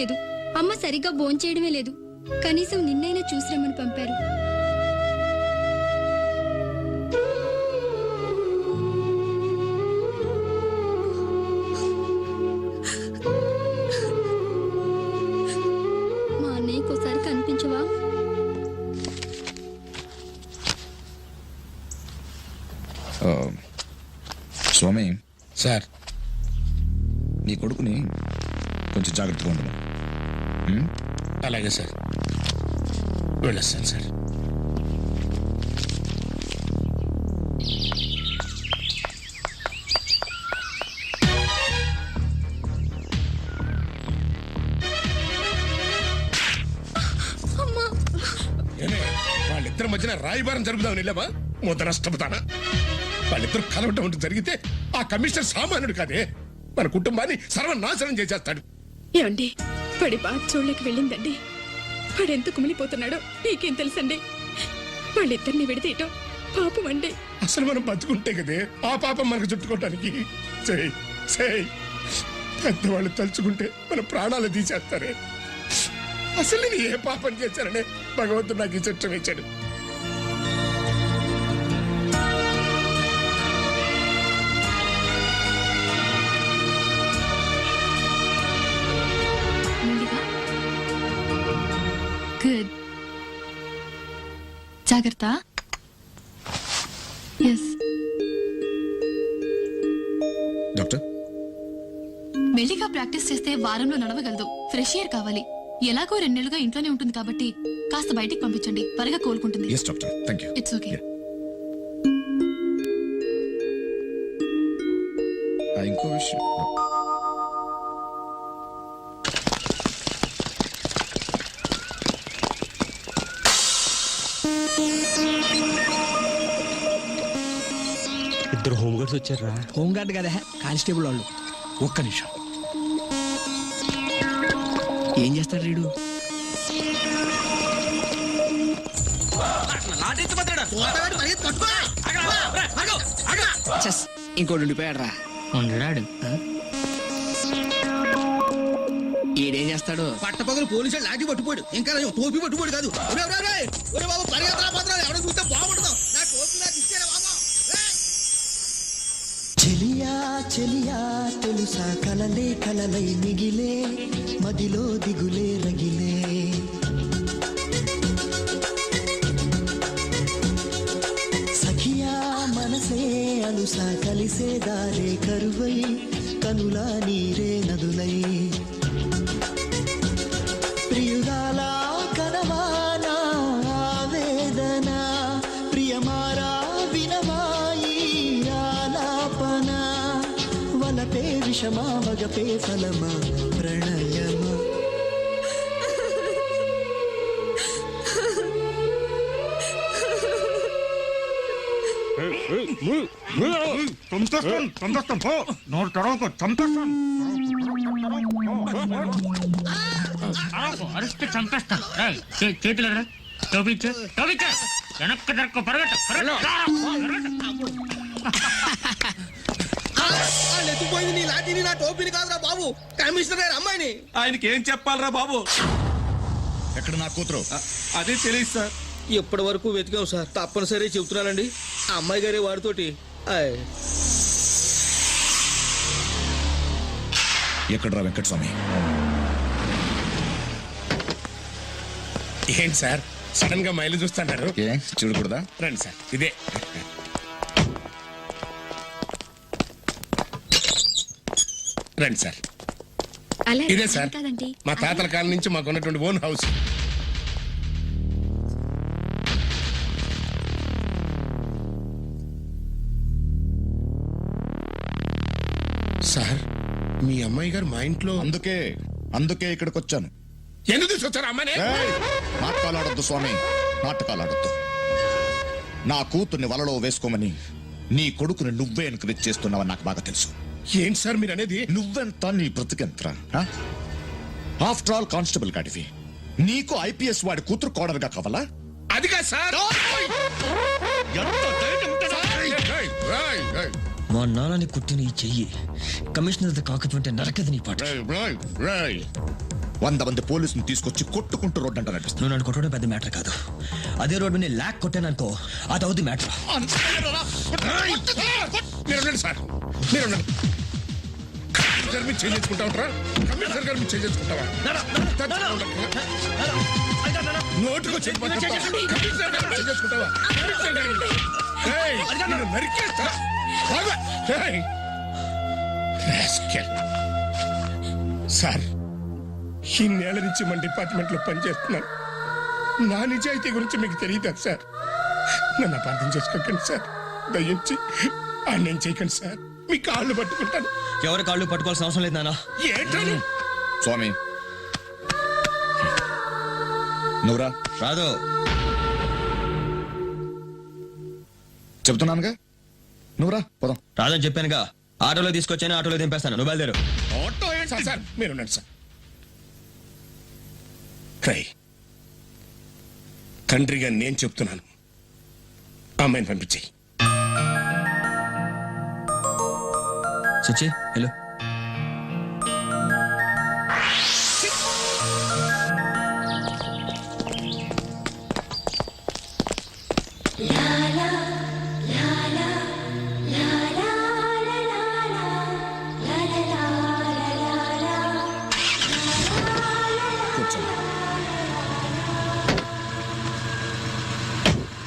లేదు. అమ్మ సరిగ్గా భోంచేయడమే లేదు. కనీసం నిన్నైనా చూసిరమ్మని పంపారు. మా అన్నయ్యకి ఒకసారి కనిపించవా? స్వామి సార్, నీ కొడుకుని కొంచెం జాగ్రత్తగా ఉండను. అలాగే సార్, వెళ్ళొస్తాను సార్. ఏమే, వాళ్ళిద్దరి మధ్యన రాయబారం జరుపుదామని వెళ్ళామా? ముద్ద నష్టపోతానా? వాళ్ళిద్దరు కలవటం అంటూ జరిగితే ఆ కమిషనర్ సామాన్యుడు కాదే, మన కుటుంబాన్ని సర్వనాశనం చేసేస్తాడు. ఏమండి, పడి బాధ చూడలేక వెళ్ళిందండి. వాడెంత కుమిలిపోతున్నాడో నీకేం తెలుసండి? వాళ్ళిద్దరిని విడదీయటం పాపం అండి. అసలు మనం బతుకుంటే కదే ఆ పాపం మనకు చుట్టుకోవటానికి. పెద్దవాళ్ళు తలుచుకుంటే మన ప్రాణాలు తీసేస్తారే. అసలు నేను ఏ పాపం చేశాననే భగవంతుడు నాకు ఈ చిత్రం ఇచ్చాడు. గుడ్. జాగ్రత్త. ఎస్. డాక్టర్, మెల్లిగా ప్రాక్టీస్ చేస్తే వారంలో నడవగలదు. ఫ్రెష్ ఎయిర్ కావాలి. ఎలాగో 2 నెలలుగా ఇంట్లోనే ఉంటుంది కాబట్టి కాస్త బయటికి పంపించండి. త్వరగా కోలుకుంటుంది. Yes doctor, thank you. It's okay. ఇంకో విషయం, ఇద్దరు హోంగార్డ్స్ వచ్చారా? హోంగార్డ్ కదా, కానిస్టేబుల్ వాళ్ళు. ఒక్క నిమిషం. ఏం చేస్తాడు వీడు? ఇంకోటి ఉండిపోయాడు రా. ఉండడాడు. ఈడేం చేస్తాడు? పట్టపగలు పోలీసులు లాఠీ పట్టుకోడు, ఇంకా టోపీ పట్టుకోడు కాదు. బాబు పరిగెత్తరా, ఎవడో చూస్తే బాగుండదు. నా టోపీ నాకు ఇచ్చేరా బాబు. చెలియా చెలియా తెలుసా కలలే కలలై మిగిలే మదిలో దిగులే రగిలే సఖియా మనసే అలుసా కలిసే దారే కరువై కనులా నీరే నదులై ప్రియురాలా కనవానా ఆవేదన ప్రియమారా వినవాయి ఆలాపన వలపే విషమా వగపే ఫలమా ప్రణయమా. నోరు తెరవకు, చంపేస్తాను. అరిస్తే చంపేస్తాను. చేతులు టోపిచ్చే వెనక్కి దొరక ఎత్తుపోయింది నీ లాఠీని, నా టోపీని కాదురా బాబు, కమిషనర్ గారి అమ్మాయిని. ఆయనకి ఏం చెప్పాలరా బాబు? ఎక్కడ నా కూతురు? అదే తెలియదు సార్. ఇప్పటి వరకు వెతికాం సార్, తప్పనిసరి చెబుతున్నానండి. ఆ అమ్మాయి గారి వాడితోటి ఎక్కడరా వెంకటస్వామి? ఏంటి సార్ సడన్ గా మైలు చూస్తున్నారు? ఏ చూడకూడదా? రండి సార్, ఇదే. రండి సార్, ఇదే సార్ మా తాతల కాలం నుంచి మాకున్నటువంటి ఓన్ హౌస్. సార్, మీ అమ్మాయి గారు మా ఇంట్లో. అందుకే ఇక్కడికి వచ్చాను. ఎందుకు తీసుకొచ్చారు అమ్మాయిని? నాటకాలాడొద్దు స్వామి, నాటకాలాడొద్దు. నా కూతుర్ని వలలో వేసుకోమని నీ కొడుకుని నువ్వే ఎంకరేజ్ చేస్తున్నావని నాకు బాగా తెలుసు. ఏంటి సార్ మీరు అనేది? నువ్వెంత, నీ బ్రతికెంతరా? ఆఫ్టర్ ఆల్ కానిస్టేబుల్ గాడివి, నీకు ఐపీఎస్ వాడి కూతురు కోడలుగా కావాలా? అదిగా సార్. మా నాన్నని కుట్టిన ఈ చెయ్యి కమిషనర్ కాకపోతే నరకది నీ పాట. 100 మంది పోలీసుని తీసుకొచ్చి కొట్టుకుంటూ రోడ్డు అంట నడుస్తాను. నువ్వు నన్ను కొట్టడం పెద్ద మ్యాటర్ కాదు. అదే రోడ్డు మీద ల్యాక్ కొట్టాననుకో, అది అవుద్ది మ్యాటర్. మీరుండండి సార్, మీరుండండి. కమిషనర్ మీద చేయించుకుంటావుట్రా? కమిషనర్ గారి మీద చేయించుకుంటావా? నోటుకు కమిషనర్ గారి మీద చేసుకుంటావా? నరికేస్తా. సార్, ఇన్నేళ్ల నుంచి మన డిపార్ట్మెంట్ లో పనిచేస్తున్నాను. నా నిజాయితీ గురించి మీకు తెలియదా సార్? నన్ను అపార్థం చేసుకోకండి సార్, దయించి నేను చేయకండి సార్. మీ కాళ్ళు పట్టుకుంటాను. ఎవరి కాళ్ళు పట్టుకోవాల్సిన అవసరం లేదు నాన్న. ఏంటని? స్వామి నువ్వురా. రాదు. చెప్తున్నానుగా, నువ్వురా పోదాం. రాదని చెప్పానుగా. ఆటోలో తీసుకొచ్చాను, ఆటోలో దింపేస్తాను. నువ్వు బయలుదేరు. ఆటో ఏంటి సార్? మీరున్నాడు సార్. క్రై తండ్రిగా నేను చెప్తున్నాను, అమ్మాయిని పంపించేయి. సచ్చి హలో. కూర్చో.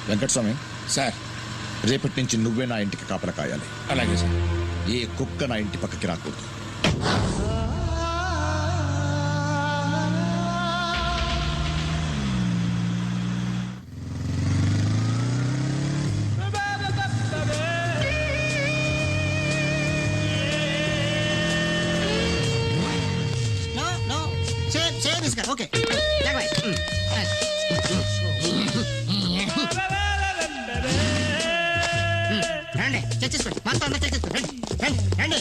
వెంకటస్వామి, సార్, రేపటి నుంచి నువ్వే నా ఇంటికి కాపలా కాయాలి. అలాగే సార్. ఏ కుక్క నా ఇంటి పక్కకి రాకూడదు. ఓకే రండి, చర్చించుకోండి. మొత్తం అంతా చర్చించుకోండి. రండి రండి.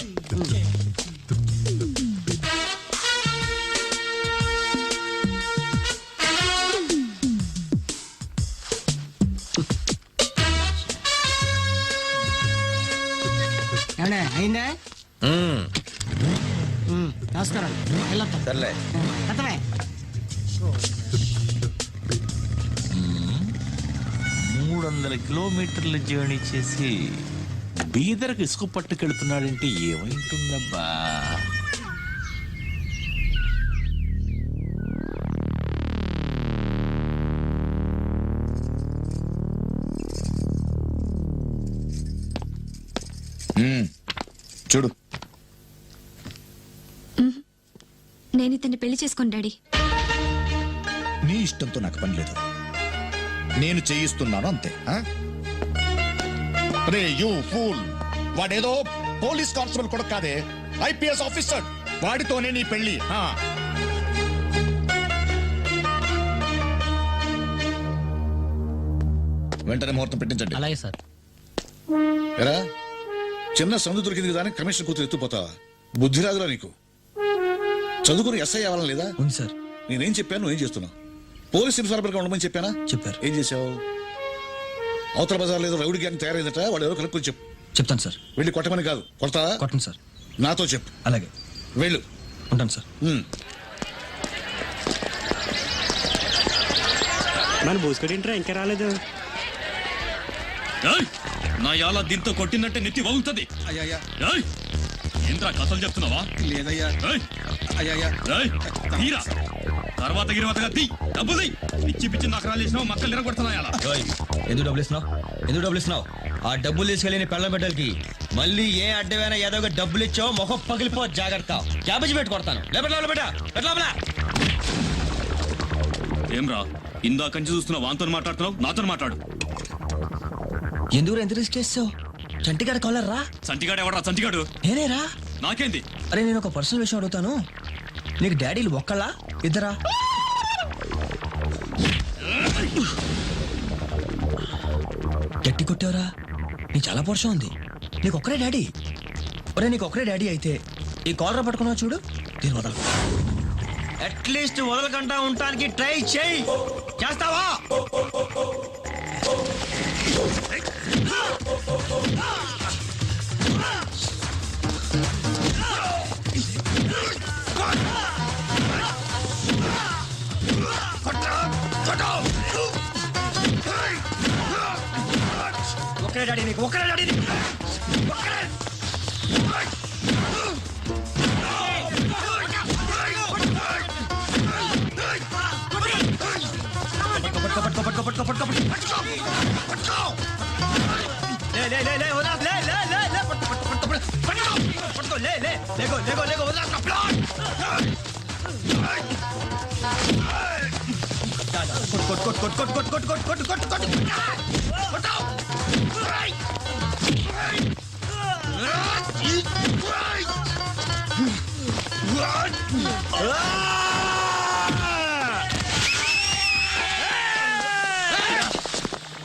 అయిందా? నమస్కారం. వెళ్ళొద్దాం. సర్లే. కథమే 300 కిలోమీటర్ల జర్నీ చేసి బీదర్కి ఇసుక పట్టుకెళ్తున్నాడంటే ఏమైంటుందబ్బా? చూడు, నేను ఇతన్ని పెళ్లి చేసుకోను డాడీ. నీ ఇష్టంతో నాకు పని లేదు. నేను చేయిస్తున్నాను అంతే. రే యూ ఫూల్, వాడేదో పోలీస్ కానిస్టేబుల్ కూడా కాదే, ఐపీఎస్ ఆఫీసర్. వాడితోనే నీ పెళ్లి. వెంటనే ముహూర్తం పెట్టించండి. అలాగే సార్. ఎరా, చిన్న సందు దొరికింది దానికి కమిషన్ కూతురు ఎత్తుపోతావా? బుద్ధి రాదురా నీకు? చదువుకుని ఎస్ఐ అవ్వాలని లేదా? ఉంది సార్. నేనేం చెప్పాను, నువ్వేం చేస్తున్నావు? పోలీస్ ఇన్స్పెక్టర్గా ఉండమని చెప్పానా? చెప్పారు. ఏం చేసావు? అవతల బజార్ లేదో రౌడీ గ్యాంగ్ తయారైందట, వాడు ఎవరో కనుక్కొని చెప్పు. చెప్తాను సార్. వెళ్ళి కొట్టమని కాదు, కొడతావా? కొట్టండి సార్. నాతో చెప్పు. అలాగే. వెళ్ళు. ఉంటాను సార్. మన బోసుకడింట్రా ఇంకా రాలేదు. నా యాల దీంతో కొట్టినట్టే నెత్తి వగులుతుంది. ఏంట్రా కథలు చెప్తున్నావా? లేదయ్యా. తర్వాత డబ్బులు పిచ్చి పిచ్చి నకరాలు వేసినావు, మక్కలు నిరగొడుతున్నాయా? ఎందుకు డబ్బులు ఇస్తున్నావు? ఎందుకు డబ్బులు ఇస్తున్నావు? ఆ డబ్బులు తీసుకెళ్ళి పెళ్ళం బిడ్డలకి మళ్ళీ ఏ అడ్డమైనా ఏదో ఒక డబ్బులు ఇచ్చావు, మొహం పగిలిపో. జాగ్రత్త. క్యాబేజీ పెట్టి కొడతాను. ఏం రా, ఇందాక నుంచి చూస్తున్నావు, వాంతో మాట్లాడుతున్నావు, నాతో మాట్లాడు. ఎందుకు ఎంత రిస్క్ చేస్తావు? చంటిగాడు కాలర్ రా. చంటిగాడు ఎవడరా? చంటిగాడు నేనేరా. నాకేంది? అరే నేను ఒక పర్సనల్ విషయం అడుగుతాను. నీకు డాడీలు ఒక్కళ్ళా ఇద్దరా? గట్టి కొట్టావురా. నీ చాలా పోర్షం ఉంది. నీకు ఒక్కరే డాడీ. ఒరే నీకు ఒక్కరే డాడీ అయితే ఈ కాలర్ పట్టుకున్నావు చూడు, దీని వదలకు. అట్లీస్ట్ వదలకుండా ఉండటానికి ట్రై చేయి. చేస్తావా? ఒక్కడే డాడీ నీకు ఒక్కడే డాడీ నీకు ఒక్కడే. లే లే లే లే వదలా లే లే లే లే పట్టుకో లే లే లేగో లేగో లేగో వదలా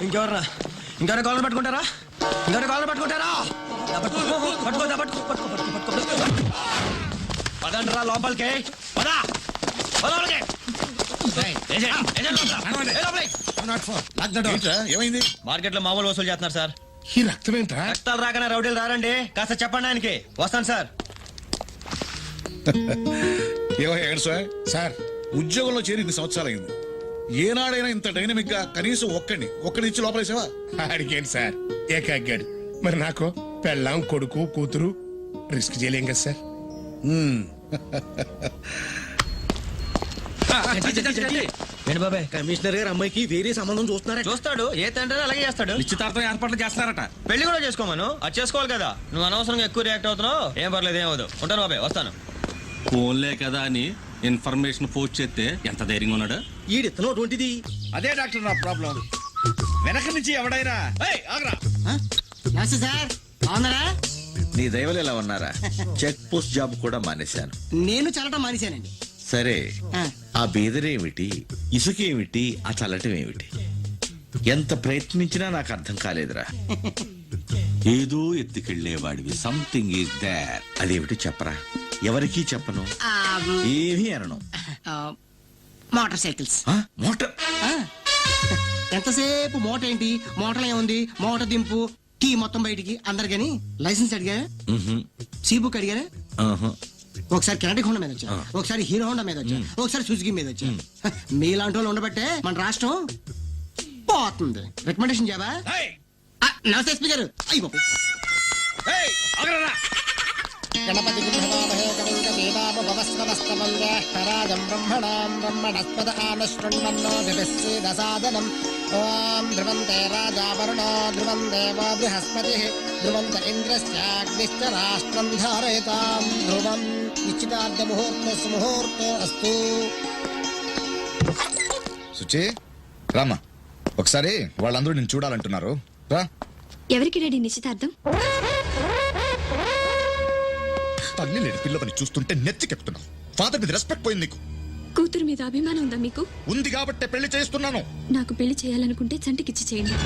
ఇంకెవర్రా ఇంకెవరైనా కాలర్ పట్టుకుంటారా ఇంకెవరైనా కాలర్ పట్టుకుంటారా పదండ్రా లోపలికి పదా లోపలికి ఏంట్రా, ఏమైంది? మార్కెట్ లో మామూలు వసూలు చేస్తున్నారు సార్. ఈ రక్తం ఏంట్రా? రక్తాలు రాకనే రౌడీలు రారండి, కాస్త చెప్పండి ఆయనకి. వస్తాను సార్. ఏమయ్యాడు సార్? సార్ ఉద్యోగంలో చేరి 2 సంవత్సరాలైంది. ఏనాడైనా ఇంత డైనమిక్ గా కనీసం ఒక్కడి ఇచ్చి లోపలేసావా? అడిగాను సార్, ఏకాగ్గాడు. మరి నాకు పెళ్ళాం, కొడుకు, కూతురు రిస్క్ చేయలేం కదా సార్. ఏంటి బాబాయ్, కమిషనర్ గారు అమ్మాయికి వేరే సంబంధం చూస్తున్నారా? చూస్తాడు, ఏ తండ్రి అలాగే చేస్తాడు. నిశ్చితార్థం ఏర్పాట్లు చేస్తున్నారట. పెళ్లి కూడా చేసుకోమను, అది చేసుకోవాలి కదా. నువ్వు అనవసరంగా ఎక్కువ రియాక్ట్ అవుతున్నావు. ఏం పర్లేదు, ఏమవుదు. ఉంటాను బాబాయ్, వస్తాను. ఫోన్లే కదా అని ఇన్ఫర్మేషన్ పోస్ట్ చేస్తే ఎంత ధైర్యంగా ఉన్నాడు. ఈడిత్తనం అటువంటిది. అదే డాక్టర్ నా ప్రాబ్లం. వెనక నుంచి ఎవడైనా నమస్తే సార్, బాగున్నారా? నీ దైవలు ఎలా ఉన్నారా? చెక్ పోస్ట్ జాబ్ కూడా మానేశాను. నేను చల్లటం మానేశానండి. సరే, ఆ, ఆ బీదరేమిటి, ఇసుకేమిటి, ఆ చల్లటం ఏమిటి? ఎంత ప్రయత్నించినా నాకు అర్థం కాలేదురా. ఏదో ఎత్తుకెళ్లేవాడివి, సంథింగ్ ఈజ్ దేర్. అదేమిటి చెప్పరా? ఎవరికీ చెప్పను, ఆ, ఏమీ అనను. ఆ, మోటార్ సైకిల్స్. ఆ, మోటార్ ఆ, ఎంతసేపు మోటార్ ఏంటి, మోటార్ ఏముంది, మోటార్ దింపు, కీ మొత్తం బయటికి అందరు గాని లైసెన్స్ అడిగారా, సీ బుక్ అడిగారా? ఒకసారి కెనడిక్ హోండా మీద వచ్చా, ఒకసారి హీరో హోండా మీద వచ్చా, ఒకసారి సుజుకి మీద వచ్చా. మీలాంటి వాళ్ళు ఉండబట్టే మన రాష్ట్రం పోతుంది. రికమెండేషన్ జాబా? నమస్తే ఎస్పీ గారు. అయ్యి బాబు, గణపతి రాజం బ్రహ్మణాం బ్రహ్మణస్పద ఆనశృణ్వన్నో దివిశ్చేదసాదనం. ఓం ధ్రువంతే రాజావరుణో ధ్రువం దేవో బృహస్పతి ధ్రువంత ఇంద్రశ్చాగ్నిశ్చ రాష్ట్రం ధారయతాం ధ్రువం. నిశ్చితార్థ ముహూర్త సుముహూర్తో అస్తు. సుచి రామా, ఒకసారి వాళ్ళందరూ నేను చూడాలంటున్నారు, రా. ఎవరికి డాడీ నిశ్చితార్థం? తల్లి లేని పిల్లవని చూస్తుంటే నెత్తికెక్కుతున్నావు. ఫాదర్ మీద రెస్పెక్ట్ పోయింది నీకు. కూతురు మీద అభిమానం ఉందా మీకు? ఉంది కాబట్టే పెళ్లి చేస్తున్నాను. నాకు పెళ్లి చేయాలనుకుంటే చంటికిచ్చి చేయండి.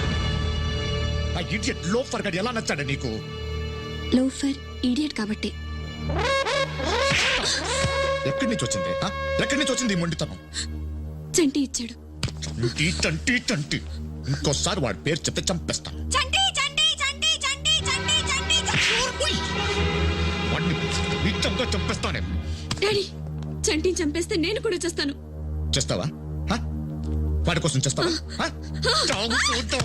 ఆ ఇడియట్ లోఫర్ గడి ఎలా నచ్చాడు నీకు? లోఫర్ ఈడియట్ కాబట్టి. ఎక్కడి నుంచి వచ్చింది, ఎక్కడి నుంచి వచ్చింది ఈ మొండితనం? చంటి ఇచ్చాడు. చంటి చంటి చంటి, ఇంకోసారి వాడి పేరు చెప్తే చంపేస్తాను. వాడిని నిజంగా చంపేస్తానే. డాడీ, చంటిని చంపేస్తే నేను కూడా చేస్తాను. చేస్తావా? వాడి కోసం చేస్తావా? చావు చూద్దాం.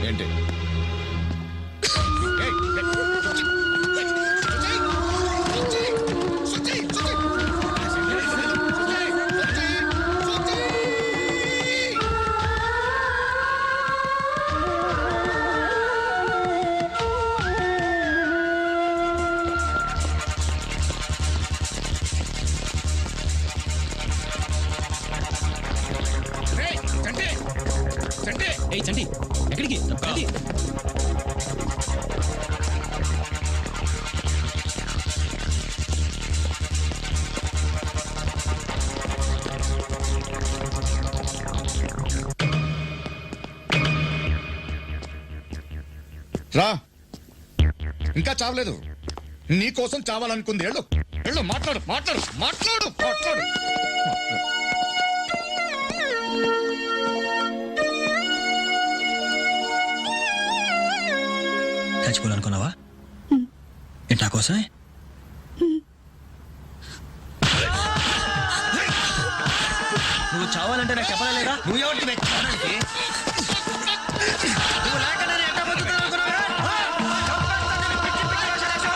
ఏంటి? చంటి ఎక్కడికి? రా, ఇంకా చావలేదు. నీ కోసం చావాలనుకుంది. వెళ్ళు వెళ్ళు, మాట్లాడు మాట్లాడు మాట్లాడు మాట్లాడు. చచ్చిపోవాలనుకున్నావా? ఏంటి నా కోసమే? నువ్వు చావాలంటే నాకు చెప్పలేదా? నువ్వు ఎవరికి